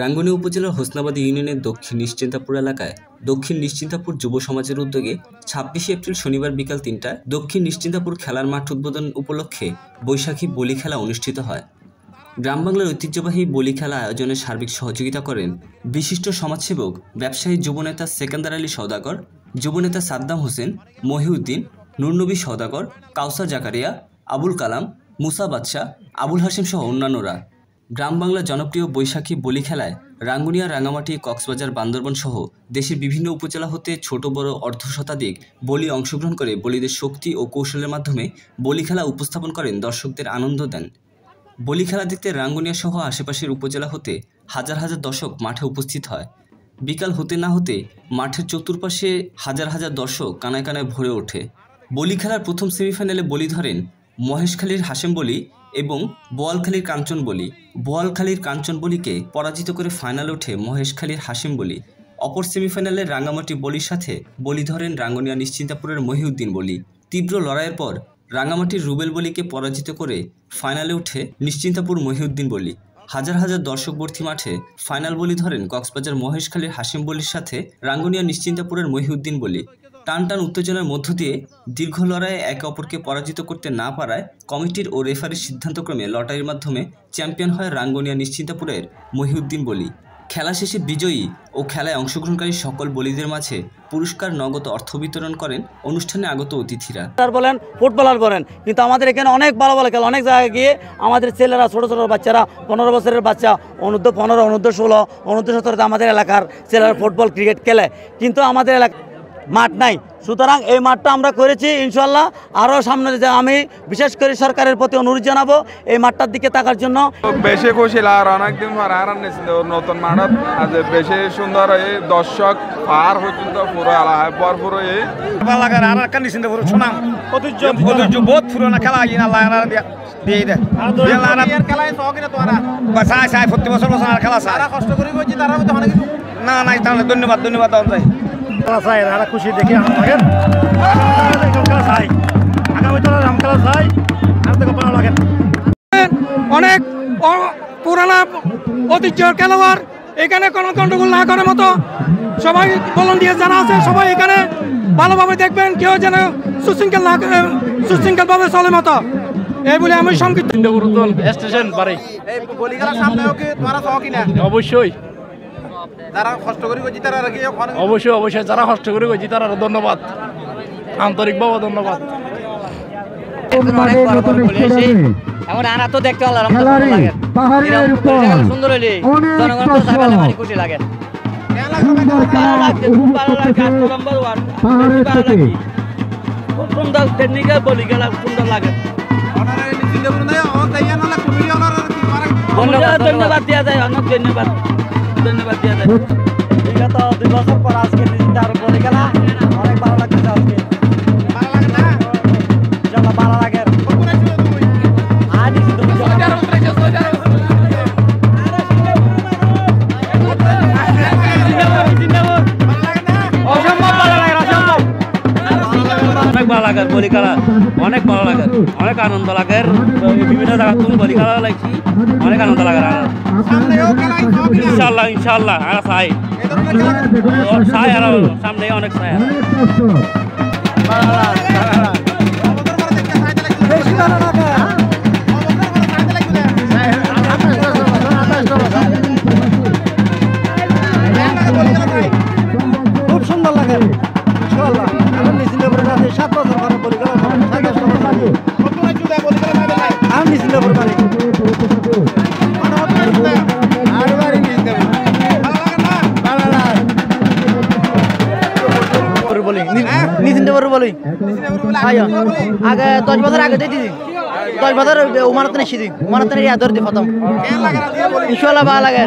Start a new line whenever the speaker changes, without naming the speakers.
রাঙ্গুনিয়া উপজেলার হোসনাবাদ ইউনিয়নের দক্ষিণ নিশ্চিন্তাপুর এলাকায় দক্ষিণ নিশ্চিন্তাপুর যুব সমাজের উদ্যোগে ২৬শে এপ্রিল শনিবার বিকাল ৩টায় দক্ষিণ নিশ্চিন্তাপুর খেলার মাঠ উদ্বোধন উপলক্ষে বৈশাখী বলি খেলা অনুষ্ঠিত হয়। গ্রাম বাংলার ঐতিহ্যবাহী বলি খেলা আয়োজনে সার্বিক সহযোগিতা করেন বিশিষ্ট সমাজসেবক ব্যবসায়ী যুবনেতা সেকেন্দার আলী সওদাগর, যুবনেতা সাদ্দাম হোসেন, মহিউদ্দিন, নুরনবী সওদাগর, কাউসার জাকারিয়া, আবুল কালাম, মুসা বাদশাহ, আবুল হাসিম সহ অন্যান্যরা। গ্রাম বাংলার জনপ্রিয় বৈশাখী বলি খেলায় রাঙ্গুনিয়া, রাঙামাটি, কক্সবাজার, বান্দরবান সহ দেশের বিভিন্ন উপজেলা হতে ছোট বড় অর্ধশতাধিক বলি অংশগ্রহণ করে বলিদের শক্তি ও কৌশলের মাধ্যমে বলি খেলা উপস্থাপন করেন, দর্শকদের আনন্দ দেন। বলি খেলা দেখতে রাঙ্গুনিয়া সহ আশেপাশের উপজেলা হতে হাজার হাজার দর্শক মাঠে উপস্থিত হয়। বিকাল হতে না হতে মাঠের চতুর্পাশে হাজার হাজার দর্শক কানায় কানায় ভরে ওঠে। বলি খেলার প্রথম সেমিফাইনালে বলি ধরেন মহেশখালীর হাশেম বলি এবং বোয়ালখালীর কাঞ্চন বলি। বোয়ালখালীর কাঞ্চন বলিকে পরাজিত করে ফাইনালে ওঠে মহেশখালীর হাশেম বলি। অপর সেমিফাইনালে রাঙ্গামাটি বলির সাথে বলি ধরেন রাঙ্গুনিয়া নিশ্চিন্তাপুরের মহিউদ্দিন বলি। তীব্র লড়াইয়ের পর রাঙ্গামাটির রুবেল বলিকে পরাজিত করে ফাইনালে ওঠে নিশ্চিন্তাপুর মহিউদ্দিন বলি। হাজার হাজার দর্শক ভর্তি মাঠে ফাইনাল বলি ধরেন কক্সবাজার মহেশখালীর হাশেম বলির সাথে রাঙ্গুনিয়া নিশ্চিন্তাপুরের মহিউদ্দিন বলি। টান টান উত্তেজনার মধ্য দিয়ে দীর্ঘ লড়াইয়ে একে অপরকে পরাজিত করতে না পারায় কমিটির ও রেফারির সিদ্ধান্তক্রমে লটারির মাধ্যমে চ্যাম্পিয়ন হয় রাঙ্গুনিয়া নিশ্চিন্তাপুরের মহিউদ্দিন বলি। খেলা শেষে বিজয়ী ও খেলায় অংশগ্রহণকারী সকল বলিদের মাঝে পুরস্কার, নগদ অর্থ বিতরণ করেন অনুষ্ঠানে আগত অতিথিরা।
বলেন ফুটবলার বলেন, কিন্তু আমাদের এখানে অনেক ভালো ভালো খেলা, অনেক জায়গায় গিয়ে আমাদের ছেলেরা, ছোটো ছোটো বাচ্চারা, 15 বছরের বাচ্চা, অনূর্ধ্ব 15, অনূর্ধ্ব 16, অনূর্ধ্ব 17 আমাদের এলাকার ছেলেরা ফুটবল ক্রিকেট খেলে, কিন্তু আমাদের এলাকা মাঠ নাই। সুতরাং এই মাঠটা আমরা করেছি, ইনশাল্লাহ আরও সামনে যে আমি বিশেষ করে সরকারের প্রতি অনুরোধ জানাবো এই মাঠটার দিকে তাকার জন্য।
বেশি খুশি আর অনেকদিন পর আর নতুন মাঠত আজ বেশি সুন্দর এই দর্শক আর পর্যন্ত পুরো এলাকায় ভরপুর
ভালো লাগে। আর একটা নিশ্চিন্ত পুরো শোনাম ঐতিহ্য বহুত পুরোনো খেলা আল্লাহ দিয়ে দেয়। চাই চাই প্রতি বছর বছর আর খেলা চাই, কষ্ট করে না নাই তাহলে ধন্যবাদ ধন্যবাদ চাই। খেলা চাই আর খুশি দেখি খেলা চাই, আগামী খেলা চাই আর দেখো ভালো লাগে। অনেক পুরানা ঐতিহ্যের খেলোয়াড়, এখানে কোনো গন্ডগোল না করার মতো সবাই ভলান্টিয়ার যারা আছে সবাই এখানে ভালোভাবে দেখবেন, কেউ যেন সুশৃঙ্খল না সুশৃঙ্খলভাবে চলে মতো এই বলে আমি সংক্ষিপ্ত স্টেশন পারে। অবশ্যই যারা কষ্ট করে গেছি তারা অবশ্যই অবশ্যই যারা কষ্ট করে গেছি তারা ধন্যবাদ, আন্তরিকভাবে ধন্যবাদ।
এখন আনা তো দেখতে সুন্দর হলে জনগণ খুশি লাগে। খুব সুন্দর টেকনিক্যাল বলি গেলা সুন্দর লাগে। ধন্যবাদ দেওয়া যায়, অনেক ধন্যবাদ ধন্যবাদ দেওয়া যায়।
বিগত 2 বছর পর আজকে নিশ্চিন্তার বলি খেলা অনেক ভালো লাগতেছে। আজকে ভালো লাগে না ইনশাআল্লাহ ভালো লাগে।
অনেক ভালো লাগে বলি খেলা, অনেক ভালো লাগে, অনেক আনন্দ লাগে। বিভিন্ন জায়গা তুমি বলি খেলা লাগছি, অনেক আনন্দ লাগে। ইনশাল্লাহ ইনশাল্লাহ আর চাই চাই আর সামনে অনেক চাই।
খুব সুন্দর লাগে ইনশাআল্লাহ। আমি নিশ্চিন্তপুরে 7 বছর পরে বলি খেলা আমি নিশ্চিন্তপুর বাড়ি নিশ্চিন্তপুর বলি আগে 10 বছর আগে দিয়েছি, 10 বছর উমানতনে এসেছি, উমানতনের ইয়াদর দিয়ে প্রথম। ইনশাআল্লাহ ভালো লাগে।